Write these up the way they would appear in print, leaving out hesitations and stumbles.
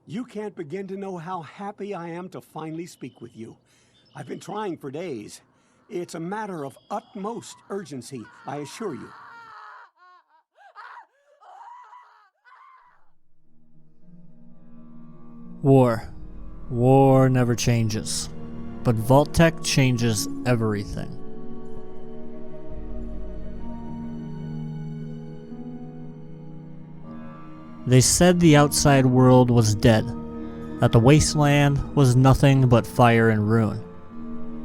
You can't begin to know how happy I am to finally speak with you. I've been trying for days. It's a matter of utmost urgency, I assure you. War never changes. But Vault-Tec changes everything. They said the outside world was dead, that the Wasteland was nothing but fire and ruin,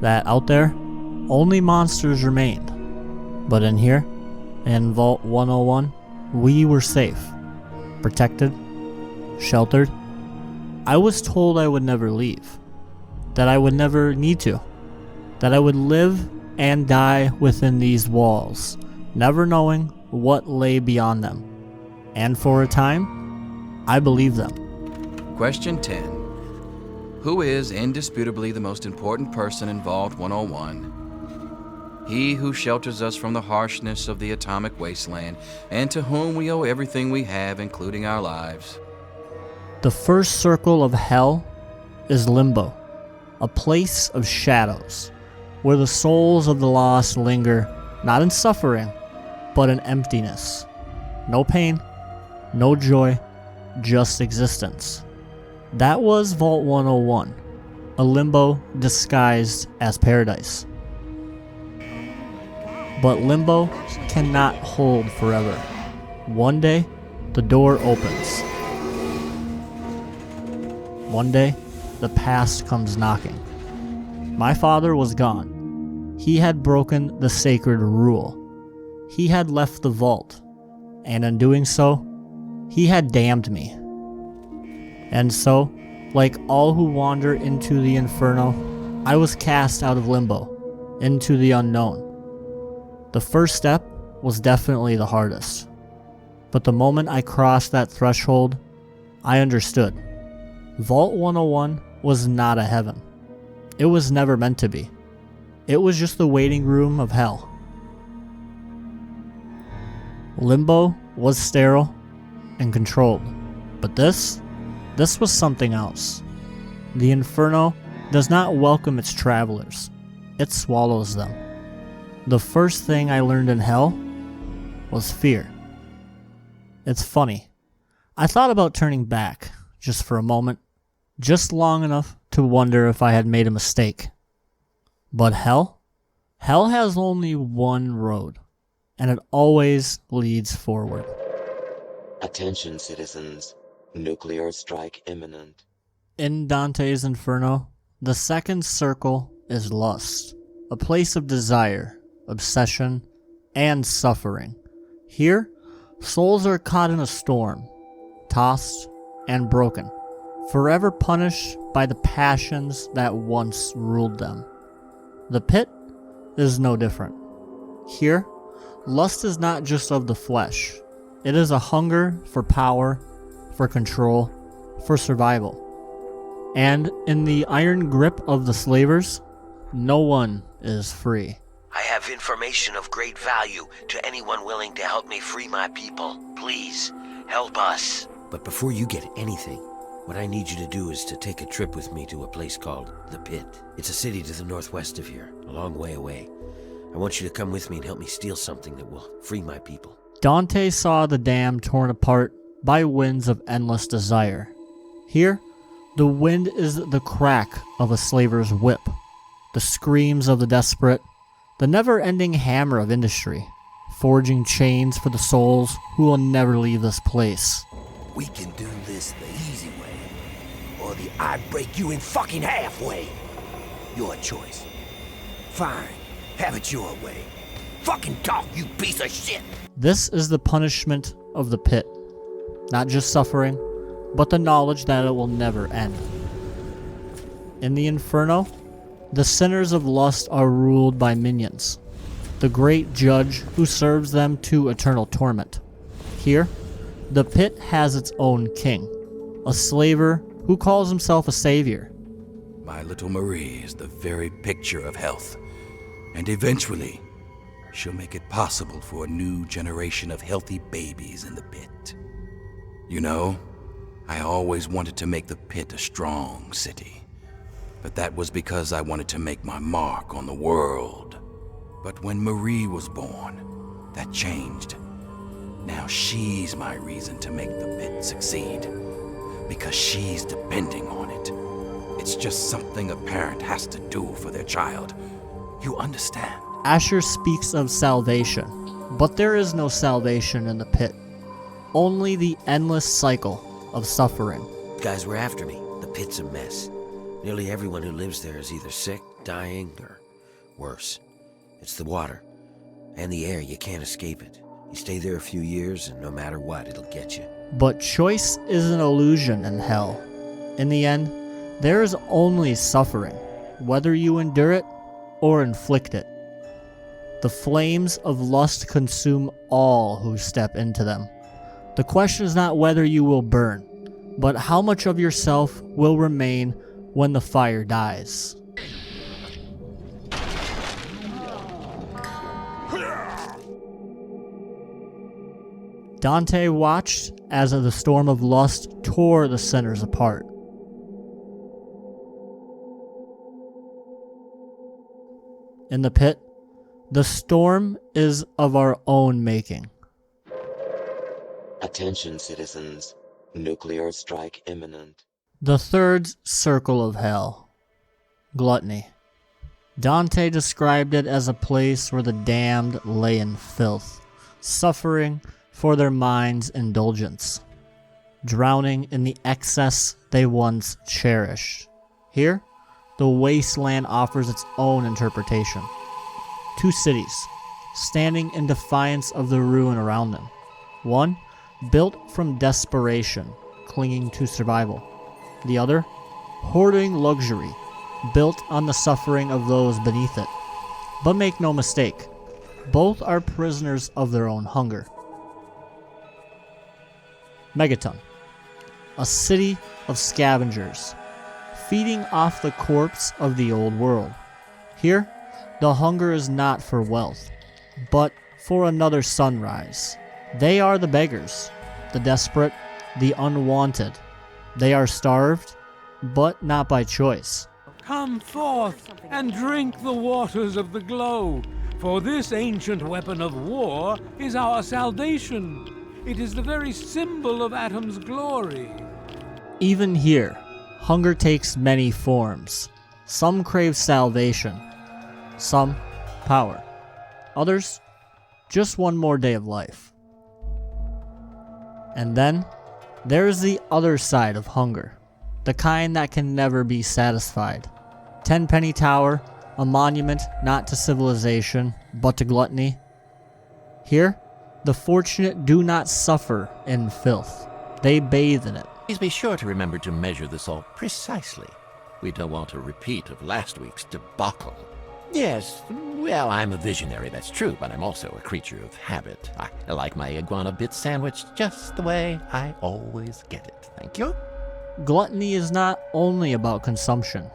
that out there, only monsters remained. But in here, in Vault 101, we were safe, protected, sheltered. I was told I would never leave, that I would never need to, that I would live and die within these walls, never knowing what lay beyond them. And for a time, I believed them. Question 10. Who is indisputably the most important person in Vault 101? He who shelters us from the harshness of the atomic wasteland, and to whom we owe everything we have, including our lives. The first circle of hell is Limbo, a place of shadows, where the souls of the lost linger, not in suffering, but in emptiness. No pain, no joy, just existence. That was Vault 101, a limbo disguised as paradise. But Limbo cannot hold forever. One day, the door opens. One day, the past comes knocking. My father was gone. He had broken the sacred rule. He had left the vault, and in doing so, he had damned me. And so, like all who wander into the Inferno, I was cast out of Limbo, into the unknown. The first step was definitely the hardest. But the moment I crossed that threshold, I understood. Vault 101 was not a heaven. It was never meant to be. It was just the waiting room of hell. Limbo was sterile and controlled, but this was something else. The Inferno does not welcome its travelers. It swallows them. The first thing I learned in hell was fear. It's funny. I thought about turning back just for a moment, just long enough to wonder if I had made a mistake. But hell has only one road, and it always leads forward. Attention, citizens. Nuclear strike imminent. In Dante's Inferno, the second circle is lust, a place of desire, obsession, and suffering. Here, souls are caught in a storm, tossed and broken, forever punished by the passions that once ruled them. The pit is no different. Here, lust is not just of the flesh. It is a hunger for power, for control, for survival. And in the iron grip of the slavers, no one is free. I have information of great value to anyone willing to help me free my people. Please, help us. But before you get anything, what I need you to do is to take a trip with me to a place called The Pit. It's a city to the northwest of here, a long way away. I want you to come with me and help me steal something that will free my people. Dante saw the dam torn apart by winds of endless desire. Here, the wind is the crack of a slaver's whip, the screams of the desperate, the never-ending hammer of industry, forging chains for the souls who will never leave this place. We can do this the easy way, or the I break you in fucking half way. Your choice. Fine, have it your way. Fucking talk, you piece of shit! This is the punishment of the pit. Not just suffering, but the knowledge that it will never end. In the Inferno, the sinners of lust are ruled by minions, the great judge who serves them to eternal torment. Here, the pit has its own king, a slaver who calls himself a savior. My little Marie is the very picture of health, and eventually, she'll make it possible for a new generation of healthy babies in the pit. You know, I always wanted to make the pit a strong city. But that was because I wanted to make my mark on the world. But when Marie was born, that changed. Now she's my reason to make the pit succeed. Because she's depending on it. It's just something a parent has to do for their child. You understand? Asher speaks of salvation, but there is no salvation in the pit. Only the endless cycle of suffering. Guys were after me. The pit's a mess. Nearly everyone who lives there is either sick, dying, or worse. It's the water and the air. You can't escape it. You stay there a few years, and no matter what, it'll get you. But choice is an illusion in hell. In the end, there is only suffering, whether you endure it or inflict it. The flames of lust consume all who step into them. The question is not whether you will burn, but how much of yourself will remain when the fire dies. Dante watched as the storm of lust tore the sinners apart. In the pit, the storm is of our own making. Attention, citizens. Nuclear strike imminent. The third circle of hell. Gluttony. Dante described it as a place where the damned lay in filth, suffering for their mind's indulgence, drowning in the excess they once cherished. Here, the Wasteland offers its own interpretation. Two cities, standing in defiance of the ruin around them. One, built from desperation, clinging to survival. The other, hoarding luxury, built on the suffering of those beneath it. But make no mistake, both are prisoners of their own hunger. Megaton, a city of scavengers, feeding off the corpse of the old world. Here, the hunger is not for wealth, but for another sunrise. They are the beggars, the desperate, the unwanted. They are starved, but not by choice. Come forth and drink the waters of the glow, for this ancient weapon of war is our salvation. It is the very symbol of Atom's glory. Even here, hunger takes many forms. Some crave salvation, some power, others just one more day of life. And then there's the other side of hunger, the kind that can never be satisfied. Tenpenny Tower, a monument not to civilization, but to gluttony. Here, the fortunate do not suffer in filth. They bathe in it. Please be sure to remember to measure the salt precisely. We don't want a repeat of last week's debacle. Yes, well, I'm a visionary, that's true, but I'm also a creature of habit. I like my iguana bit sandwich just the way I always get it. Thank you. Gluttony is not only about consumption.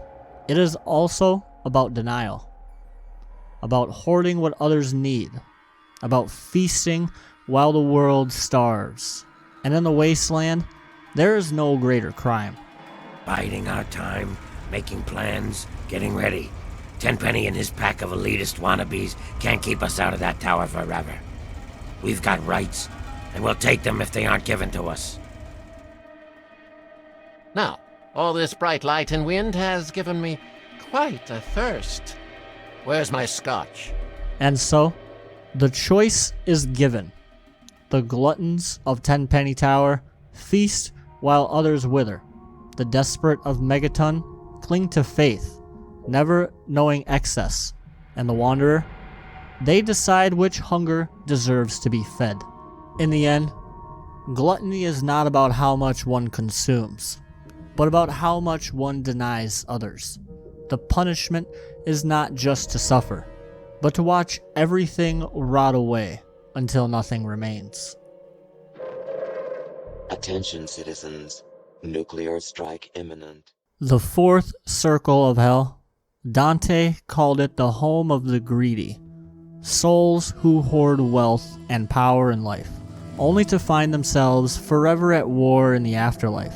It is also about denial. About hoarding what others need. About feasting while the world starves. And in the Wasteland, there is no greater crime. Biding our time, making plans, getting ready. Tenpenny and his pack of elitist wannabes can't keep us out of that tower forever. We've got rights, and we'll take them if they aren't given to us. Now, all this bright light and wind has given me quite a thirst. Where's my scotch? And so, the choice is given. The gluttons of Tenpenny Tower feast while others wither. The desperate of Megaton cling to faith, never knowing excess. And the wanderer, they decide which hunger deserves to be fed. In the end, gluttony is not about how much one consumes, but about how much one denies others. The punishment is not just to suffer, but to watch everything rot away until nothing remains. Attention, citizens. Nuclear strike imminent. The fourth circle of hell, Dante called it the home of the greedy, souls who hoard wealth and power in life. only to find themselves forever at war in the afterlife.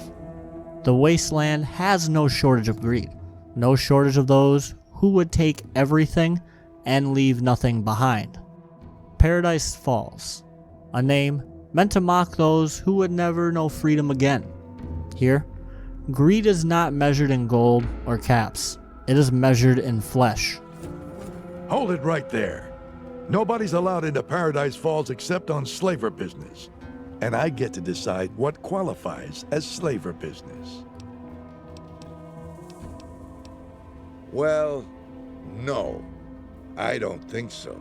The Wasteland has no shortage of greed, no shortage of those who would take everything and leave nothing behind. Paradise Falls, a name meant to mock those who would never know freedom again. Here, greed is not measured in gold or caps. It is measured in flesh. Hold it right there. Nobody's allowed into Paradise Falls except on slaver business. And I get to decide what qualifies as slaver business. Well, no. I don't think so.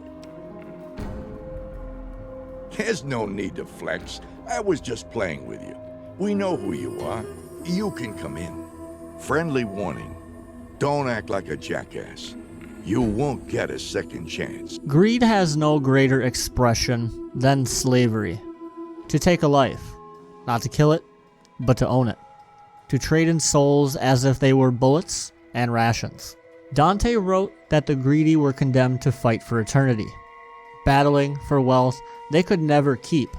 There's no need to flex. I was just playing with you. We know who you are. You can come in. Friendly warning. Don't act like a jackass. You won't get a second chance. Greed has no greater expression than slavery. To take a life, not to kill it, but to own it. To trade in souls as if they were bullets and rations. Dante wrote that the greedy were condemned to fight for eternity, battling for wealth they could never keep.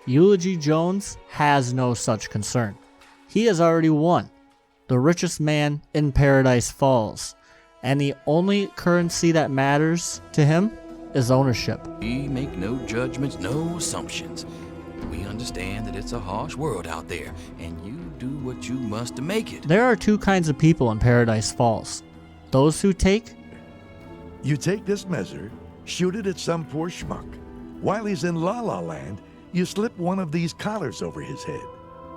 Eulogy Jones has no such concern. He has already won, the richest man in Paradise Falls, and the only currency that matters to him is ownership. We make no judgments, no assumptions. We understand that it's a harsh world out there, and you do what you must to make it. There are two kinds of people in Paradise Falls. Those who take. You take this measure, shoot it at some poor schmuck. While he's in La La Land, you slip one of these collars over his head.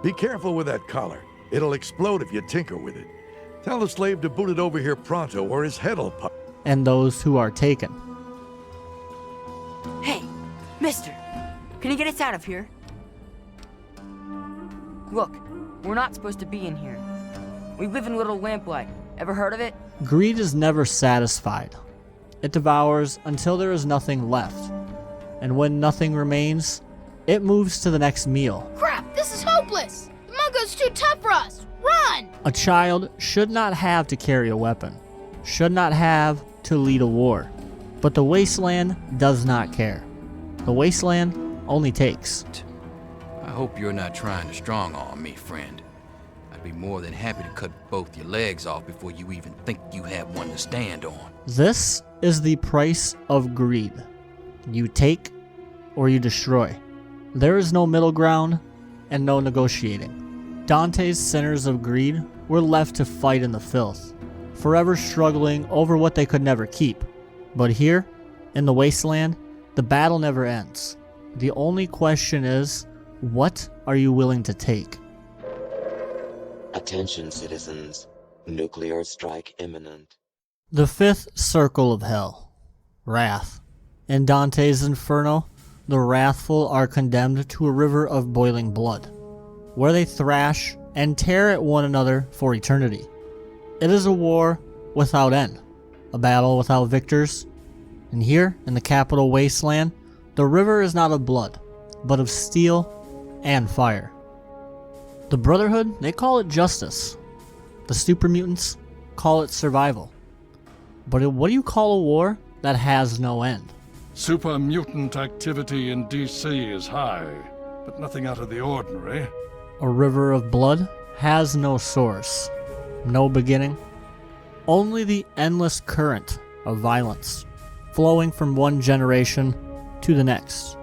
Be careful with that collar. It'll explode if you tinker with it. Tell the slave to boot it over here pronto or his head'll pop. And those who are taken. Hey, mister, can you get us out of here? Look, we're not supposed to be in here. We live in Little Lamplight. Ever heard of it? Greed is never satisfied. It devours until there is nothing left. And when nothing remains, it moves to the next meal. Crap, this is hopeless! The Mungo's too tough for us! Run! A child should not have to carry a weapon, should not have to lead a war. But the Wasteland does not care. The Wasteland only takes. I hope you're not trying to strong-arm me, friend. I'd be more than happy to cut both your legs off before you even think you have one to stand on. This is the price of greed. You take or you destroy. There is no middle ground and no negotiating. Dante's sinners of greed were left to fight in the filth, forever struggling over what they could never keep. But here, in the Wasteland, the battle never ends. The only question is, what are you willing to take? Attention, citizens. Nuclear strike imminent. The fifth circle of hell. Wrath. In Dante's Inferno, the wrathful are condemned to a river of boiling blood, where they thrash and tear at one another for eternity. It is a war without end, a battle without victors. And here, in the capital Wasteland, the river is not of blood, but of steel and fire. The Brotherhood, they call it justice. The super mutants call it survival. But what do you call a war that has no end? Super mutant activity in DC is high, but nothing out of the ordinary. A river of blood has no source, no beginning, only the endless current of violence, flowing from one generation to the next.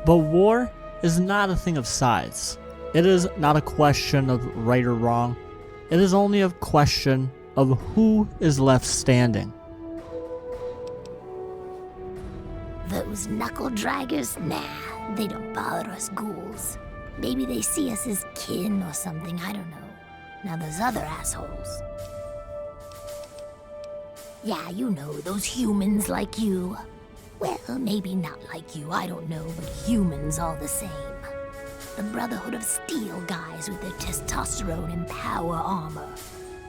But war is not a thing of sides. It is not a question of right or wrong. It is only a question of who is left standing. Those knuckle draggers? Nah, they don't bother us ghouls. Maybe they see us as kin or something, I don't know. Now those other assholes. Yeah, you know, those humans like you. Well, maybe not like you, I don't know, but humans all the same. The Brotherhood of Steel guys with their testosterone and power armor.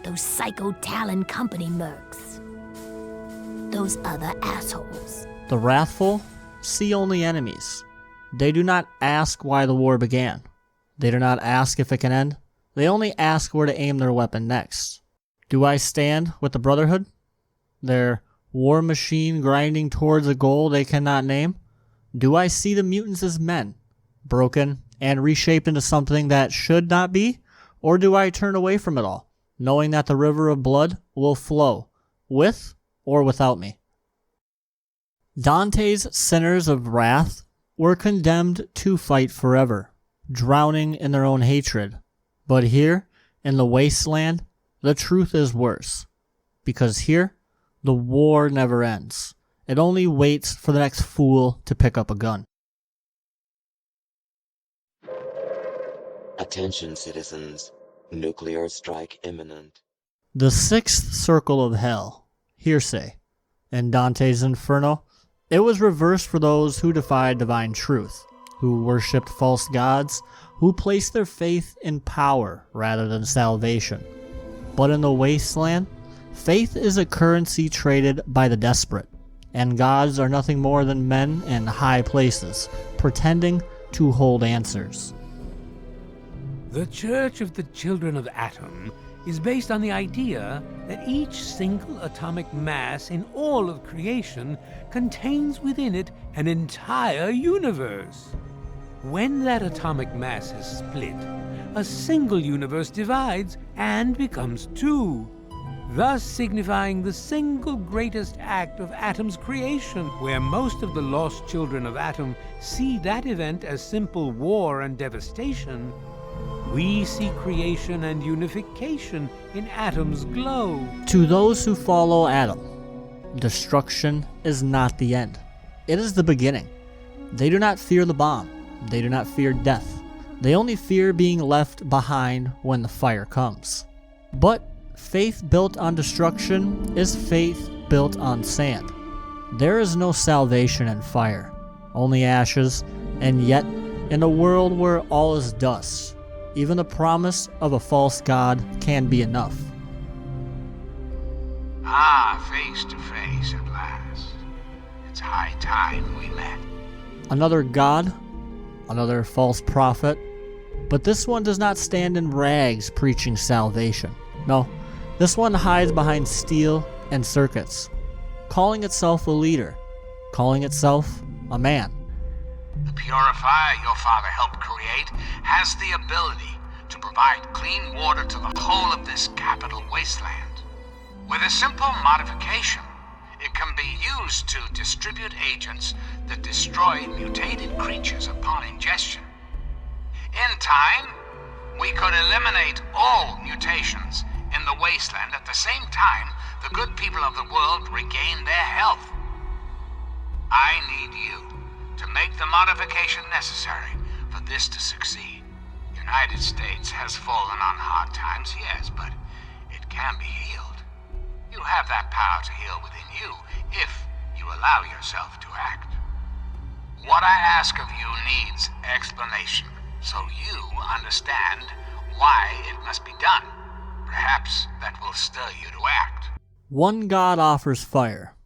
Those Psycho Talon Company mercs. Those other assholes. The wrathful see only enemies. They do not ask why the war began. They do not ask if it can end. They only ask where to aim their weapon next. Do I stand with the Brotherhood? Their war machine grinding towards a goal they cannot name? Do I see the mutants as men, broken and reshaped into something that should not be? Or do I turn away from it all, knowing that the river of blood will flow, with or without me? Dante's sinners of wrath were condemned to fight forever, drowning in their own hatred. But here, in the Wasteland, the truth is worse. Because here, the war never ends. It only waits for the next fool to pick up a gun. Attention, citizens. Nuclear strike imminent. The sixth circle of hell, Heresy. In Dante's Inferno, it was reversed for those who defied divine truth, who worshipped false gods, who placed their faith in power rather than salvation. But in the Wasteland, faith is a currency traded by the desperate, and gods are nothing more than men in high places, pretending to hold answers. The Church of the Children of Atom is based on the idea that each single atomic mass in all of creation contains within it an entire universe. When that atomic mass is split, a single universe divides and becomes two, thus signifying the single greatest act of Atom's creation. Where most of the lost children of Atom see that event as simple war and devastation, we see creation and unification in Atom's glow. To those who follow Atom, destruction is not the end. It is the beginning. They do not fear the bomb. They do not fear death. They only fear being left behind when the fire comes. But faith built on destruction is faith built on sand. There is no salvation in fire, only ashes, and yet, in a world where all is dust, even the promise of a false god can be enough. Face to face at last. It's high time we met. Another god, another false prophet, but this one does not stand in rags preaching salvation. No, this one hides behind steel and circuits, calling itself a leader, calling itself a man. The purifier your father helped create has the ability to provide clean water to the whole of this capital wasteland. With a simple modification, it can be used to distribute agents that destroy mutated creatures upon ingestion. In time, we could eliminate all mutations in the wasteland at the same time the good people of the world regain their health. I need you to make the modification necessary for this to succeed. The United States has fallen on hard times, yes, but it can be healed. You have that power to heal within you if you allow yourself to act. What I ask of you needs explanation, so you understand why it must be done. Perhaps that will stir you to act. One god offers fire.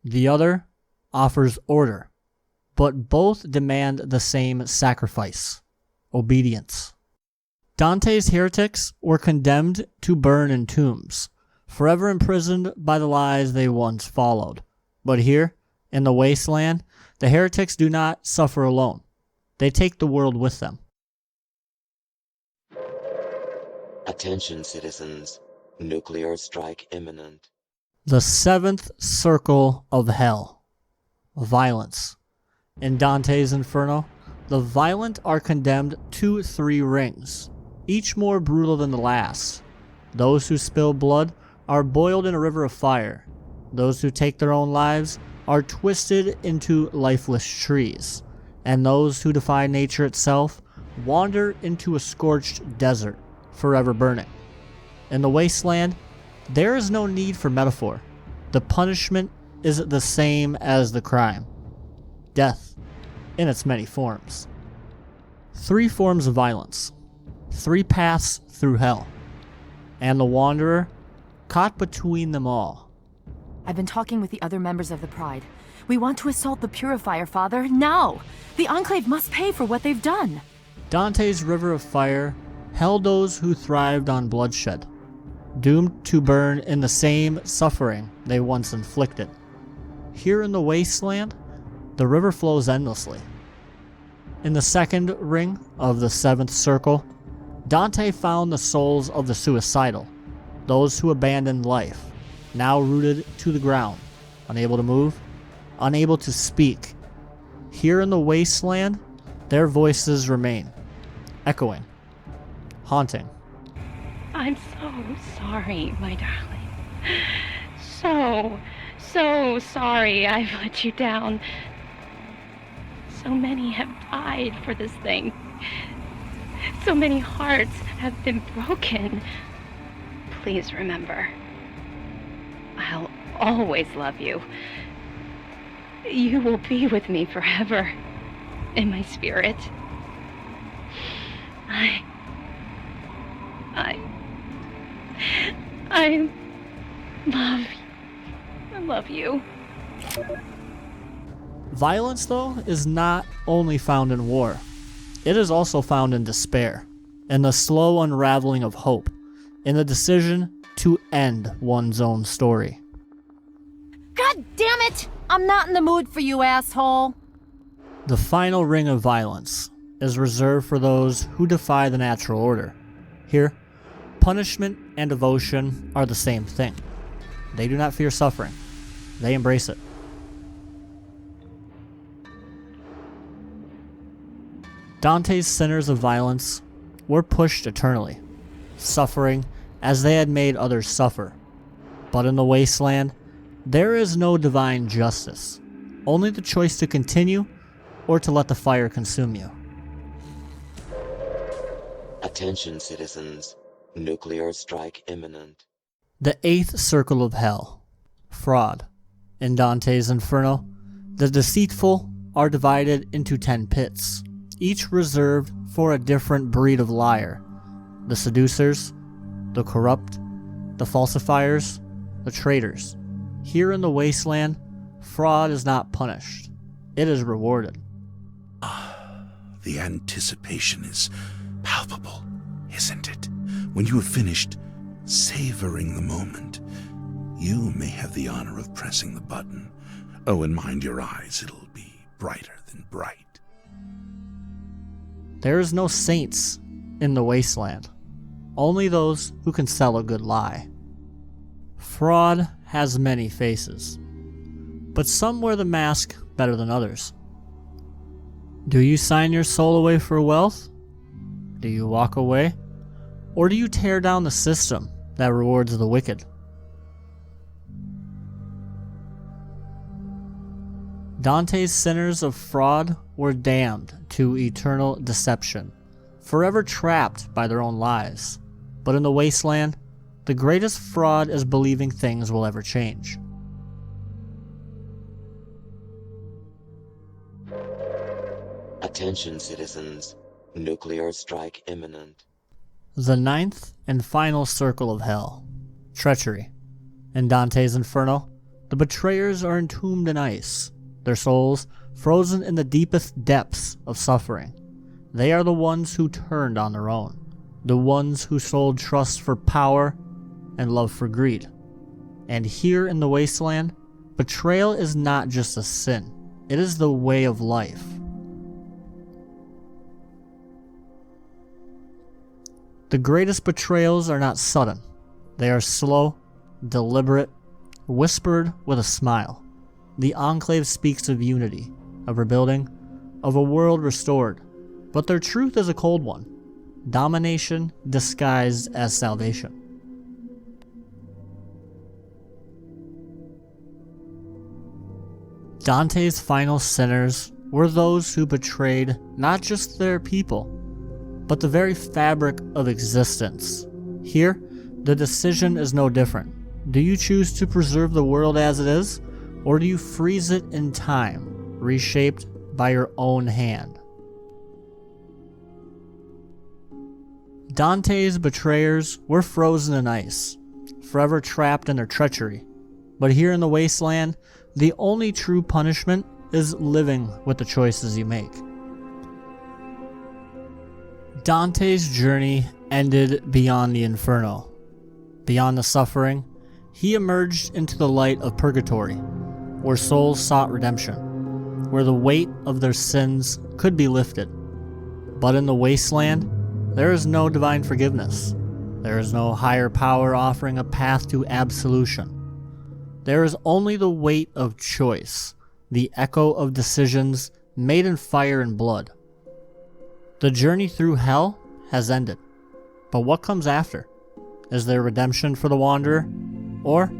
The other offers order. But both demand the same sacrifice, obedience. Dante's heretics were condemned to burn in tombs, forever imprisoned by the lies they once followed. But here, in the Wasteland, the heretics do not suffer alone. They take the world with them. Attention, citizens. Nuclear strike imminent. The seventh circle of hell. Violence. In Dante's Inferno, the violent are condemned to 3 rings, each more brutal than the last. Those who spill blood are boiled in a river of fire. Those who take their own lives are twisted into lifeless trees. And those who defy nature itself wander into a scorched desert, forever burning. In the Wasteland, there is no need for metaphor. The punishment is the same as the crime. Death, in its many forms. 3 forms of violence. 3 paths through hell. And the Wanderer, caught between them all. I've been talking with the other members of the Pride. We want to assault the Purifier, Father, now! The Enclave must pay for what they've done! Dante's River of Fire held those who thrived on bloodshed, doomed to burn in the same suffering they once inflicted. Here in the Wasteland, the river flows endlessly. In the second ring of the seventh circle, Dante found the souls of the suicidal, those who abandoned life, now rooted to the ground, unable to move, unable to speak. Here in the Wasteland, their voices remain, echoing, haunting. I'm so sorry, my darling. So sorry I've let you down. So many have died for this thing. So many hearts have been broken. Please remember, I'll always love you. You will be with me forever in my spirit. I love you. Violence, though, is not only found in war. It is also found in despair, in the slow unraveling of hope, in the decision to end one's own story. God damn it! I'm not in the mood for you, asshole! The final ring of violence is reserved for those who defy the natural order. Here, punishment and devotion are the same thing. They do not fear suffering. They embrace it. Dante's sinners of violence were pushed eternally, suffering as they had made others suffer. But in the Wasteland, there is no divine justice, only the choice to continue or to let the fire consume you. Attention, citizens. Nuclear strike imminent. The eighth circle of hell, fraud. In Dante's Inferno, the deceitful are divided into 10 pits, each reserved for a different breed of liar. The seducers, the corrupt, the falsifiers, the traitors. Here in the Wasteland, fraud is not punished. It is rewarded. The anticipation is palpable, isn't it? When you have finished savoring the moment, you may have the honor of pressing the button. Oh, and mind your eyes, it'll be brighter than bright. There is no saints in the Wasteland, only those who can sell a good lie. Fraud has many faces, but some wear the mask better than others. Do you sign your soul away for wealth? Do you walk away? Or do you tear down the system that rewards the wicked? Dante's sinners of fraud were damned to eternal deception, forever trapped by their own lies. But in the Wasteland, the greatest fraud is believing things will ever change. Attention, citizens. Nuclear strike imminent. The ninth and final circle of hell, treachery. In Dante's Inferno, the betrayers are entombed in ice, their souls frozen in the deepest depths of suffering. They are the ones who turned on their own, the ones who sold trust for power and love for greed. And here in the Wasteland, betrayal is not just a sin, it is the way of life. The greatest betrayals are not sudden. They are slow, deliberate, whispered with a smile. The Enclave speaks of unity, of rebuilding, of a world restored, but their truth is a cold one. Domination disguised as salvation. Dante's final sinners were those who betrayed not just their people, but the very fabric of existence. Here, the decision is no different. Do you choose to preserve the world as it is, or do you freeze it in time, reshaped by your own hand? Dante's betrayers were frozen in ice, forever trapped in their treachery. But here in the Wasteland, the only true punishment is living with the choices you make. Dante's journey ended beyond the Inferno. Beyond the suffering, he emerged into the light of purgatory, where souls sought redemption. where the weight of their sins could be lifted. But in the Wasteland, there is no divine forgiveness. There is no higher power offering a path to absolution. There is only the weight of choice, the echo of decisions made in fire and blood. The journey through hell has ended. But what comes after? Is there redemption for the wanderer? Or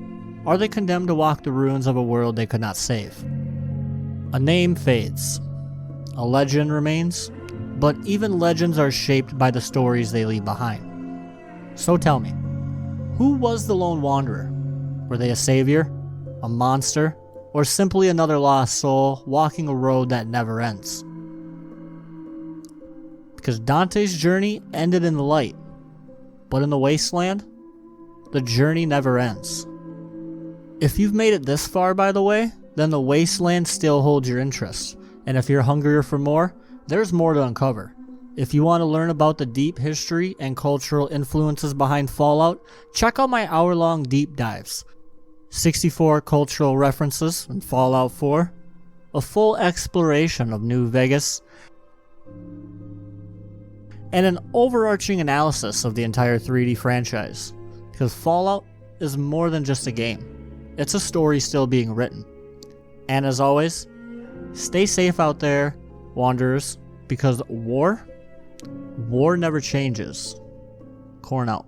are they condemned to walk the ruins of a world they could not save? A name fades. A legend remains. But even legends are shaped by the stories they leave behind. So tell me, who was the lone wanderer? Were they a savior, a monster, or simply another lost soul walking a road that never ends? Because Dante's journey ended in the light, but in the Wasteland, the journey never ends. If you've made it this far, by the way, then the Wasteland still holds your interest, and if you're hungrier for more, there's more to uncover. If you want to learn about the deep history and cultural influences behind Fallout, check out my hour-long deep dives. 64 cultural references in Fallout 4, a full exploration of New Vegas, and an overarching analysis of the entire 3D franchise. Because Fallout is more than just a game. It's a story still being written. And as always, stay safe out there, Wanderers, because war never changes. Corn out.